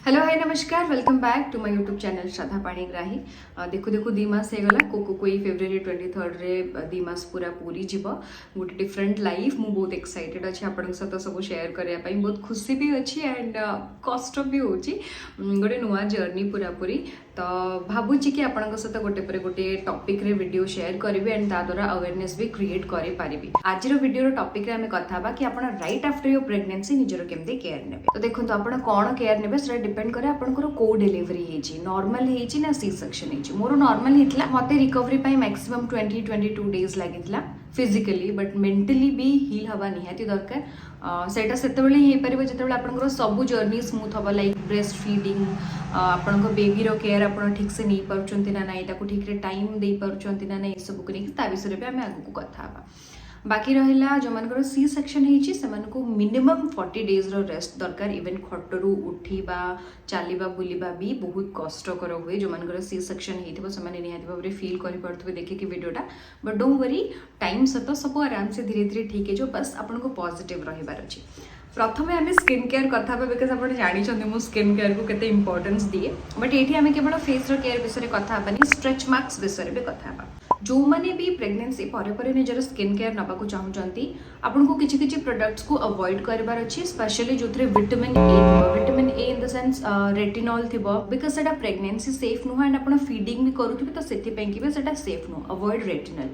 Hello hi नमस्कार welcome back to my YouTube channel Shraddha Panigrahi. देखो देखो 2 मास हेगला कोई फेब्रुआरी 23 रे 2 मास पूरा पूरी जीव गोटे डिफरेंट लाइफ मु बहुत एक्साइटेड अच्छे आपण सहित सब शेयर करने बहुत खुशी भी अच्छी एंड कष्ट भी होची गोटे नुआ जर्नी पूरा पूरी तो भावुची कि आपण सहित गोटे पर गोटे टॉपिक रे वीडियो शेयर करी एंड ता द्वारा अवेयरनेस भी क्रिएट करि पारिबी। आज वीडियो टॉपिक रे हमें कथा बा कि आपण राइट आफ्टर योर प्रेगनेंसी निजर केमते केयर नेबे। तो देखो आपण कोन केयर नेबे सेटा डिपेंड करे आपनकर को डिलीवरी हेची नॉर्मल हेची ना सी सेक्शन हेची। मोर नॉर्मल हेतला मते रिकवरी पई मैक्सिमम 20-22 डेज लागितला फिजिकली बट मेंटली भी हील हवा निहाती दरकार। सेटा सेतेबेले ही परिबे जेतेबेले आपनकर सब जर्नी स्मूथ हबा लाइक ब्रेस्ट फीडिंग आपनकर बेबी रो केयर आपण ठीक से नहीं पारुचंती ना नाही ताको ठीक रे टाइम दे पारुचंती ना नाही सब को नहीं ता विषय रे भी हम आगु को कथा हबा। बाकी रहिला जो मानकर सी सेक्शन हेची सेमान को मिनिमम 40 डेज रो रेस्ट दरकार। इवन खटरू उठीबा चलीबा बुलीबा भी बहुत कष्टकर हुए। जो मानकर सी सेक्शन हेथिबो सेमाने निहाती भाबरे फील करि पड़थबे देखि कि वीडियोटा बट डोंट वरी टाइम सतो सब आराम से धीरे धीरे ठीक है जो बस आपन को पॉजिटिव रहिबार अछि। प्रथमे आम स्किन केयर कथा बिकज आप जानी मु स्किन केयर को केते इंपोर्टेंस दिए बट ये आम केवल फेस रो केयर विषय कथा हबानी स्ट्रेच मार्क्स विषय भी कथा हबा। जो माने भी प्रेगनेंसी पर निजर स्किन केयर नबा को चाहूचंती आपन को किछि किछि प्रोडक्ट्स को अवॉइड करबार अछि स्पेशली जोथरे vitamin A in the sense retinol थिबो बिकज सेटा प्रेगनेंसी सेफ नुह एंड आपन फीडिंग भी करूथिबे तो सेति पई कि सेटा सेफ नु अवॉइड रेटिनॉल।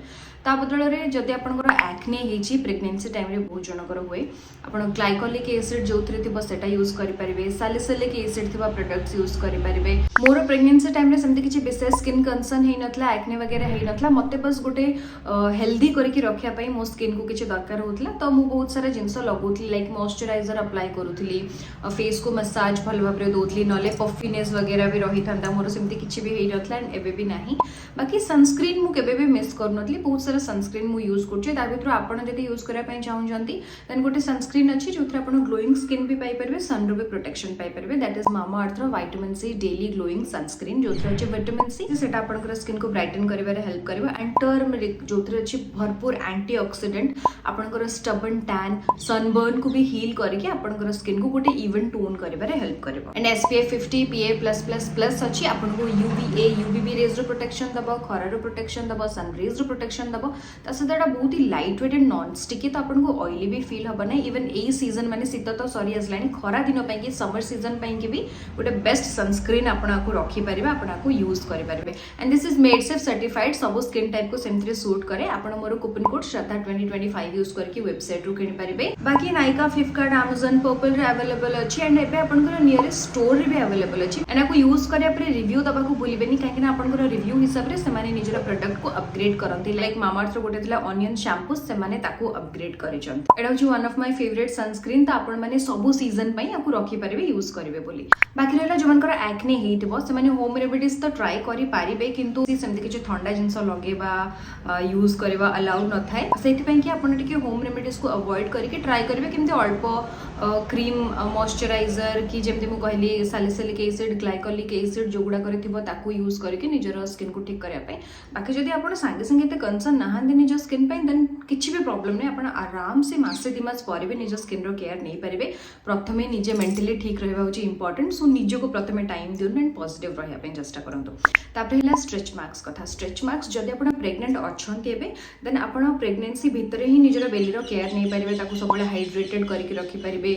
ता बदल रे जदि आपनकर एक्ने हेची प्रेगनेंसी टाइम रे बहुत जनकर हुए आपन ग्लाइकोलिक एसिड जोथरे थिबो सेटा यूज करि परिबे सैलिसिलिक एसिड थिबा प्रोडक्ट्स यूज करि परिबे। मोर प्रेगनेंसी टाइम रे सेमति किछि विशेष स्किन कंसर्न हे नथला एक्ने वगैरह हे नथला मते बस गोटे हेल्दी करके रखिया पई मो स्किन को किछि दरकार होतला तो मु बहुत सारा जिंस लगौथली लाइक मॉइस्चराइजर अप्लाई करूथली फेस को मसाज भल भाबरे दोथली नले पफिनेस वगैरह भी रही थांदा मोर सेमति किछि भी हे नथला एंड एबे भी नाही। बाकी सनस्क्रीन मु केबे भी मिस करनथली बहुत सारा सनस्क्रीन मु यूज करछे ता भितर आपण जदि यूज करा पई चाहूचंती देन गोटे सनस्क्रीन अछि जोथरे आपण ग्लोइंग स्किन भी पाई परबे सन रो भी प्रोटेक्शन पाई परबे दैट इज मामाअर्थ रो vitamin C daily glowing sunscreen जोथरे अछि विटामिन सी सेटा आपनकर स्किन को ब्राइटन करिवारे हेल्प करबो एंड टर्मरिक जोथरे अछि भरपूर एंटीऑक्सीडेंट आपनकर स्टबन टैन सनबर्न को भी हील करके आपनकर स्किन को गोटे इवन टोन करिवारे हेल्प करबो एंड एसपीएफ 50 PA+++ अछि आपनको यूवीए यूवीबी रेज रो प्रोटेक्शन दबो खरा रो प्रोटेक्शन दबो सन रेज रो प्रोटेक्शन दबो ता सदाडा बहुत ही light weight and non sticky तो आपनको ऑयली भी फील हबो नै। इवन ए सीजन माने शीत तो सरी आसलानी खरा दिन पई कि समर सीजन पई कि भी गोटे बेस्ट सनस्क्रीन आपनाको रखि परिबे आपनाको यूज करि परिबे and this is made safe certified सब स्किन टाइप को सेमथि सूट करे। आपण मोर कूपन कोड श्रद्धा 2025 यूज करके वेबसाइट रू किनि परिबे। बाकी नाइका फ्लिपकार्ट Amazon पर्पल रे अवेलेबल अछि एंड एबे आपनकर नियरेस्ट स्टोर रे भी अवेलेबल अछि एंड आपको यूज करिया पर रिव्यू दबा को भूलिबेनी काहे कि आपनकर रिव्यू हिसाब रे सेमाने निजरा प्रोडक्ट को अपग्रेड करंती लाइक मामाअर्थ गोटे थिला ऑनियन शैम्पू सेमाने ताको अपग्रेड करिसंती। एडा छु one of my favourite sunscreen ता आपण माने सब सीजन पई आपको रखि परिबे यूज करिवे बोली। बाकी रहला जो मनकर एक्ने हेतबो सेमाने होम रेमेडीज तो ट्राई करि पारिबे किंतु सेमति किछ ठंडा जिंस लगेबा यूज करबा अलाउ न थाए सेति पई कि आपण टिके होम रेमेडीज को अवॉइड करके ट्राई करिवे किंतु अल्प क्रीम मॉइस्चराइजर कि जेमति मु कहली salicylic acid glycolic acid Joguda करथिबो ताको यूज करके निजर स्किन को ठीक करिया पई। बाकी जदि आपण संगे संगे ते कंसर्न नहांदी निज स्किन पई देन किछि भी प्रॉब्लम नै आपण आराम से मासे 2 मास पर भी निज स्किन रो केयर नै परिबे। प्रथमे निजे मेंटली ठीक रहबा होची इंपोर्टेंट सो निज को प्रथमे टाइम दिउन एंड पॉजिटिव रहया पई चेष्टा करंतु। तापर हिला स्ट्रेच मार्क्स कथा स्ट्रेच मार्क्स जदि आपण प्रेग्नेंट अछंती एबे देन आपण प्रेगनेंसी भितरे ही निजर बेली रो केयर नै परिबे ताको सबले हाइड्रेटेड करके रखि परिबे।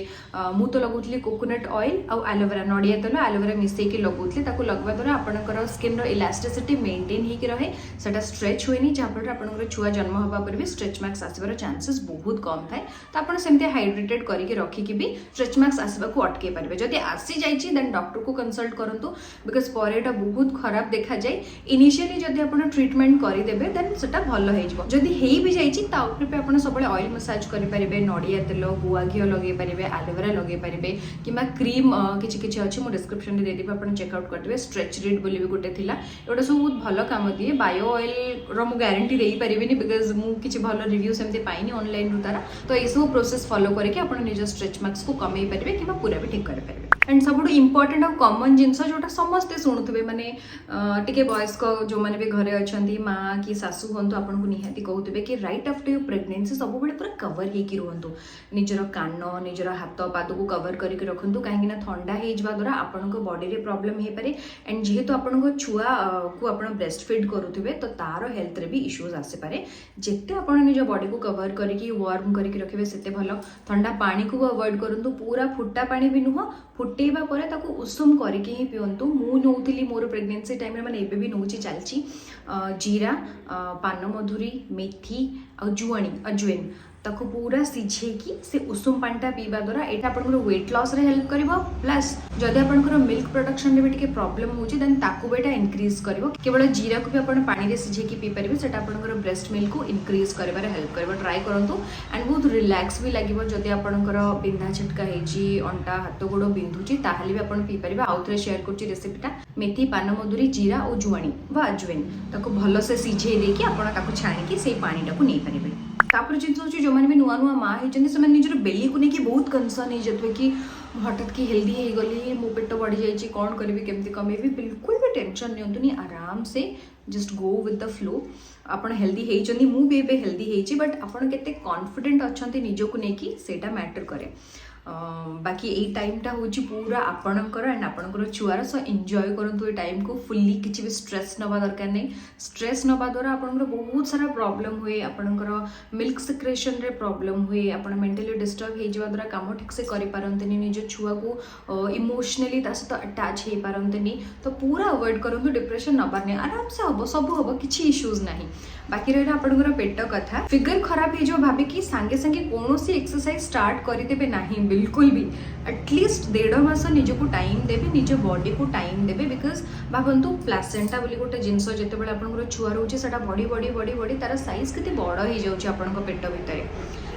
मु तो लगौतली कोकोनट ऑयल आ एलोवेरा नडिया तेल एलोवेरा मिसै के लगौतली ताको लगवा द्वारा आपनकर स्किन रो इलास्टिसिटी मेंटेन ही के रहे सेटा स्ट्रेच होइनी जा पर आपनकर छुआ जन्म हबा पर भी स्ट्रेच मार्क्स आसीबार चांसेस बहुत कम थाए तो आपण सेमते हाइड्रेटेड करके रखि कि भी स्ट्रेच मार्क्स आसीबा को अटके परिबे। जदि आसी जाईची देन डॉक्टर को कंसल्ट करंतु बिकॉज़ परेटा बहुत खराब देखा जाय। इनिशियली जदि आपण ट्रीटमेंट करि देबे देन सेटा भलो हे जबो जदि हेई भी जाईची ता ऊपर पे आपण सबले ऑयल मसाज करि परिबे नडिया तेल गुआ घियो लगे परिबे एलोवेरा लगे परिबे किमा क्रीम किछि किछि अछि मो डिस्क्रिप्शन रे दे दिबे आपण चेक आउट करबे। स्ट्रेच रीड बोली भी गोटे थिला एटा सब बहुत भलो काम दिए बायो ऑयल रो मु गारंटी देई परिबेनी बिकॉज़ मु किछि भलो रिव्यू सेमते पाइनी ऑनलाइन रु तारा तो ए सब प्रोसेस फॉलो करके आपण निज स्ट्रेच मार्क्स को कमेई परिबे किमा पूरा भी ठीक कर परिबे। एंड सब इम्पोर्टेंट और कॉमन जिनस जोटा समस्ते शुणुवे माने टिके वयस्क जो मैंने भी घरे अच्छा माँ कि सासू हूँ आपको निहाती कहते कि राइट आफ्टर योर प्रेगनेंसी सब पूरा कवर होकर रुहतु निजर कान निजर हाथ पाद को कवर करके रखु कहीं ठंडा हो द्वारा आपण बॉडी रे प्रॉब्लम हो पारे एंड जेहेतु आपण छुआ को आप ब्रेस्ट फीड करुवे तो तार हेल्थ रे भी इश्यूज आसीपे जिते आप निज बॉडी को कवर करके वार्म करके रखिए से भल ठंडा पानी को अवॉइड करूँ पूरा फुटा पानी भी नुह फुटेबा परे ताको उषुम करके ही पियंतु मु नौथिली मोर प्रेगनेंसी टाइम माने एबे भी नौची चलची जीरा पान मधुरी मेथी और जुआणी अजवेन ताको पूरा सिझेकी से उषुम पानीटा पीवा द्वारा एटा आपन वेट लॉस रे हेल्प करिवो प्लस जदि आपन मिल्क प्रोडक्शन रे भी टिके प्रॉब्लम होची देन ताको बेटा इंक्रीज करिवो केवल जीरा को भी आपन पानी रे सिझेकी पी परिबे सेटा आपन ब्रेस्ट मिल्क को इंक्रीज करबारे हेल्प करिवो ट्राई करंतु एंड बहुत रिलैक्स भी लागिवो जदि आपन बिंधा छिटका हेची अंटा हाथ गोड़ बिंधुची ताहाली भी आपन पी परिबे आउथरे शेयर करची रेसिपीटा मेथी पान मधुरी जीरा और जुआणी व अजवेन ताको भलो से सिझे देकी आपन ताको छाणी से पानी टाको नै परिबे तापर जिन हूँ जो मैंने भी नुआ नुआ माँ होती से निजर बेली को लेकिन बहुत कनसर्न हो जाते कि हठात कि हेल्दी हो गली मो पेट बढ़ी जाइए कौन करी केमती कमेबी बिल्कुल भी टेंशन नियंतुनी आराम से just go with the flow आपन हेल्दी होती मुझे हेल्दी होती बट आपन केते कॉन्फिडेंट अच्छा निजक नहीं सेटा मैटर करे बाकी यही टाइमटा हूँ पूरा आपणकर एंड आपणकर छुआर सो एंजॉय करूँ ये टाइम को फुल्ली किसी भी स्ट्रेस नवा दरकार नहीं स्ट्रेस नवा द्वारा आपणकर बहुत सारा प्रॉब्लम हुए आपणकर मिल्क सिक्रेशन रे प्रॉब्लम हुए आप मेंटली डिस्टर्ब हो द्वारा काम ठीक से करें निज छुआ को इमोशनली सहित अटैच हो पारती तो पूरा अवॉइड करूँ डिप्रेशन नबार नहीं आराम से हम सब हम किसी इश्यूज ना बाकी रहा आपणकर पेट कथा फिगर खराब हो भाभी कि सांगे सांगे कौन एक्सरसाइज स्टार्ट करदे ना बिल्कुल भी एटलिस्ट 1.5 मास निजको टाइम देवे निज बॉडी को टाइम देवे बिकज भावतु प्लासेंटा बोली गोटे जिनस जिते आपंकर छुआ रोचे से बड़ी बड़ी बड़ी बड़ी तार साइज के बड़ हो जाऊँच आप पेट भितर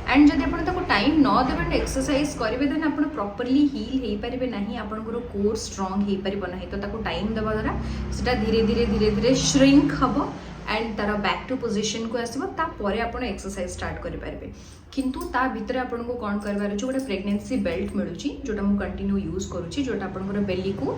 एंड जब आप टाइम न देवे एक्सरसाइज करेंगे देन आप प्रॉपर्ली हील हो पारे ना आपंकर कोर स्ट्रंग हो पार ना तो टाइम देवा द्वारा से धीरे धीरे धीरे धीरे श्रिंक हम एंड तार बैक टू पोजिशन को आसो तापर आप एक्सरसाइज स्टार्ट करेंगे किंतु ता भितर आपन को कौन करवार अच्छे गोटे प्रेगनेंसी बेल्ट मिलूँ जोटा मुझे कंटिन्यू यूज करुँची जोटा आपन बेली को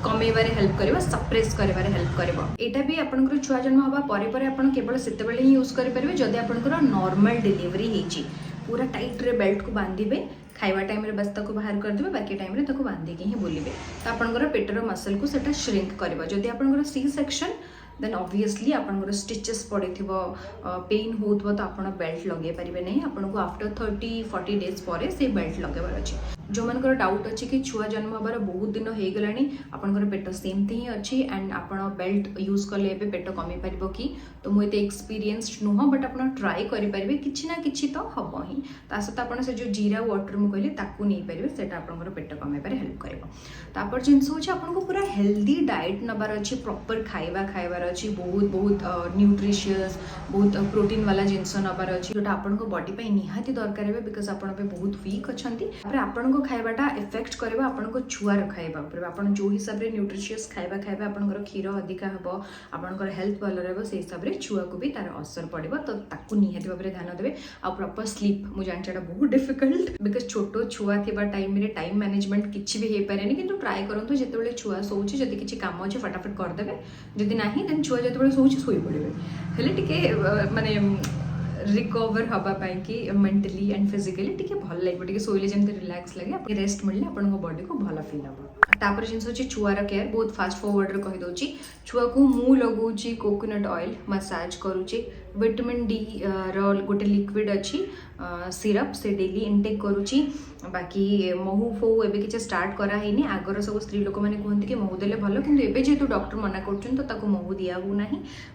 कमेबारे हेल्प कर सप्रेस कर हेल्प कर यहाँ भी आपन छुआ जन्म हवा पर आपन केवल से ही यूज करेंगे जदि आपन नॉर्मल डिलीवरी होती पूरा टाइट रे बेल्ट को बांधे खाइबा टाइम रे बस ताको बाहर कर देबे बाकी टाइम रे ताको बांधिके ही बुलिबे तो आपनकर पेटर मसल को सेटा श्रिंक करबा जदि आपनकर सी सेक्शन देन ऑब्वियसली आपनकर स्टिचेस पड़े पेन होत तो आप बेल्ट लगे पारे नहीं आपको आफ्टर 30-40 डेज पर से बेल्ट लगेबार अच्छे जो मनकर डाउट अच्छी कि छुआ जन्म हबार बहुत दिन हो गलानी आपनकर पेट सेमती ही अच्छी एंड आप बेल्ट यूज कले पेट कमी पार कि तो मुझे एक्सपीरियंस्ड नुह बट आप ट्राए करेंगे किसी ना कि तो हम ही सहित आप जो जीरा वाटर मुझे कहली ताकू नहीं पारे से आपंकर पेट कमेबार हेल्प कर जिनस हूँ आपको पूरा हेल्दी डाएट नबार अच्छी प्रॉपर खाइबा खाइबार अच्छी बहुत बहुत न्यूट्रिशियस बहुत प्रोटीन वाला जिनस नबार अच्छी जोटा आपन बॉडी निहाती दरकार है बिकज आप बहुत वीक अच्छा आपन खाइबाटा इफेक्ट करवा आपन छुआर खाइबा उपर आपन जो हिसाब रे न्यूट्रिशियस खाइबा खाइबा आपनकर क्षीर अधिका हेबो आपनकर हेल्थ भल रहबो से हिसाब रे छुआ को भी तार असर पड़िबो तो ताकू निहाती भाबरे ध्यान देबे आ प्रॉपर स्लीप मु जानछाटा बहुत डिफिकल्ट बिकज छोटो छुआ थिबा टाइम रे टाइम मैनेजमेंट किछि भी हे पारेनी किंतु ट्राई करंतु जेतेबेले छुआ सोउछि जदि किछि काम अछि फटाफट कर देबे जदि नाही देन छुआ जेतेबेले सोउछि सोई पड़िबे हेले टिके माने रिकवर हवा कि मेंटली एंड फिजिकली टी भल लगे शोले जमी रिलैक्स लगे रेस्ट मिलने आप बॉडी को भल फिल हम तापर जिन हूँ छुआर केयर बहुत फास्ट फॉरवर्ड रे कहीदे छुआ को मु लगौची कोकोनट ऑयल मसाज करुचे विटामिन डी रोटे लिक्विड अच्छी सिरप से डेली इनटेक करुची बाकी महू फो एबे किसी स्टार्ट कराइनी आगर सब स्त्री लोक मैंने कहते कि महू देले भल कि जेहेतु डॉक्टर मना कर महू दिया ना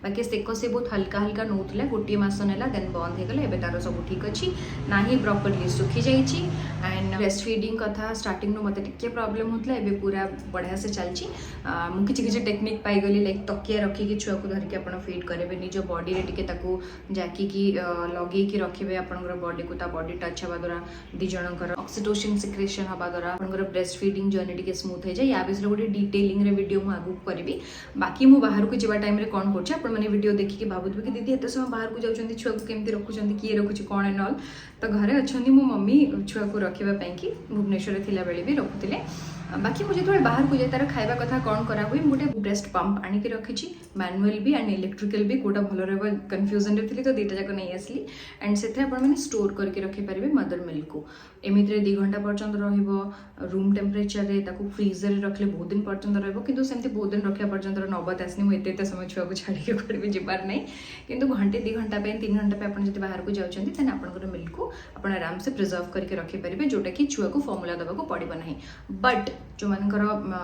बाकी सेक से बहुत हल्का हल्का नौला गोटे मस नाला देन बंद हो गला तार सब ठीक अच्छी ना ही प्रॉपर्ली सुखी जाइए एंड ब्रेस्ट फीडिंग कथा स्टार्टिंग मत टे प्रॉब्लम होता है पूरा बढ़िया से चलती मुझे किसी टेक्निक पाईगली लाइक तकिया रखिकी छुआ को धरिकी आप फीड करेंगे निज बॉडी रे जाकिकी लगे रखिए आपंकर बॉडी को बॉडी टच हवा द्वारा दी जनकर ऑक्सीटोसिन सिक्रेशन हवा द्वारा आपंकर breast feeding journey T smooth हो जाए या विषय गोटे डिटेलिंग रे वीडियो मुझे आगू करी बाकी मुझे बाहर को जावा टाइम कौन कर वीडियो देखिए भावुवे कि दीदी एत समय बाहर को जाऊँच छुआ को केमती रखुच्च किए रखुच्च कौन एंड ऑल तो घरे अच्छा मो मम्मी छुआ को रखापी भुवनेश्वर थिला बेले भी रखुले बाकी मुझे थोड़ा बाहर को जाए तार खाଇବା कथा कौन करा हुए गोटे ब्रेस्ट पंप आनिक रखी मैनुअल भी एंड इलेक्ट्रिकल भी कोटा भल रहा कन्फ्यूजन थी तो दुईटा जाक नहीं आसली एंड से मैंने स्टोर करके रखिपारे मदर मिल्क को एमती 2 घंटा पर्यंत रूम टेम्परेचर फ्रीजर रखले बहुत दिन पर्यंत रही बहुत दिन रखा पर्यंत नबत आसनी मुझे समय छुआ को छाड़ी कड़े भी जबार नहीं कि घंटे 2 घंटा 3 घंटा आप बाहर को जाते आपंकर मिल्क को आप आराम से प्रिजर्व करके रखिपारे जोटा कि छुआ को फर्मुला देवा पड़ो ना बट जो मानकर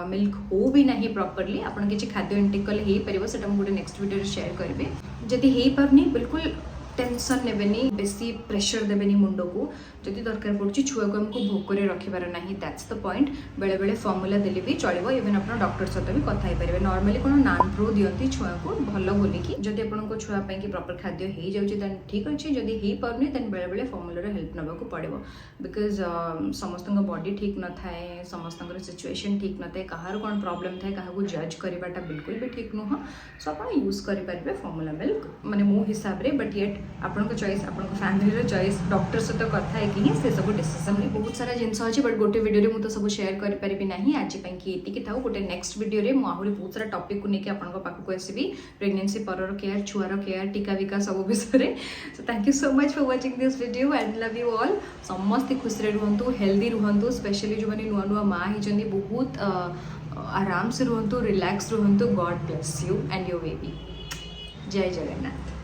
मिल्क हो भी ना प्रॉपरली आप किसी खाद्य इंटेक कले हो पार से गोटे नेक्स्ट वीडियो शेयर करेंगे जदि हो पारनी बिल्कुल टेंशन नेबेनी बेसी प्रेशर देबेनी मुंड को जदि दरकार पड़ुछि छुआ को हमको भोकरे रखिबार नहीं दैट्स द पॉइंट बेले बेले फॉर्मूला देले भी चलिबो इवन अपन डॉक्टर सहित भी कथा पारे नॉर्मली कोन नान प्रो दियंती छुआ को भल बोलिकी जदि अपन को छुआ पे कि प्रॉपर खाद्य हो जाउछि देन ठीक अछि जदि हे परनी देन बेले बेले फॉर्मूला रे हेल्प नबा को पड़िबो बिकॉज समस्त बॉडी ठीक न थाए समस्त सिचुएशन ठीक न थाए कहार कोन प्रॉब्लम थाए कहा को जज करबाटा बिल्कुल भी ठीक नुह सो अपन यूज करि पारिबे फॉर्मूला मिल्क माने मो हिसाब रे बट येट आपन को चॉइस आपन को फैमिली रे चॉइस डॉक्टर सहित कथा कि से सब डिसीजन में बहुत सारा जिनस अच्छे बट गोटे वीडियो मुझे सब शेयर करें ना आज ये था गोटे नेक्स्ट वीडियो रे मुझे बहुत सारा टॉपिक को लेकिन आपन पाखक आसबि प्रेगनेंसी पर केयर छुआर केयर टीका विका सब विषय so thank you so much for watching this video and love you all समस्ते खुशी रुहतु हेल्दी रुहतु स्पेशली जो मैंने नुआ नुआ माँ होती बहुत आराम से रुहतु रिलैक्स रुहतु God bless you and your baby जय जगन्नाथ।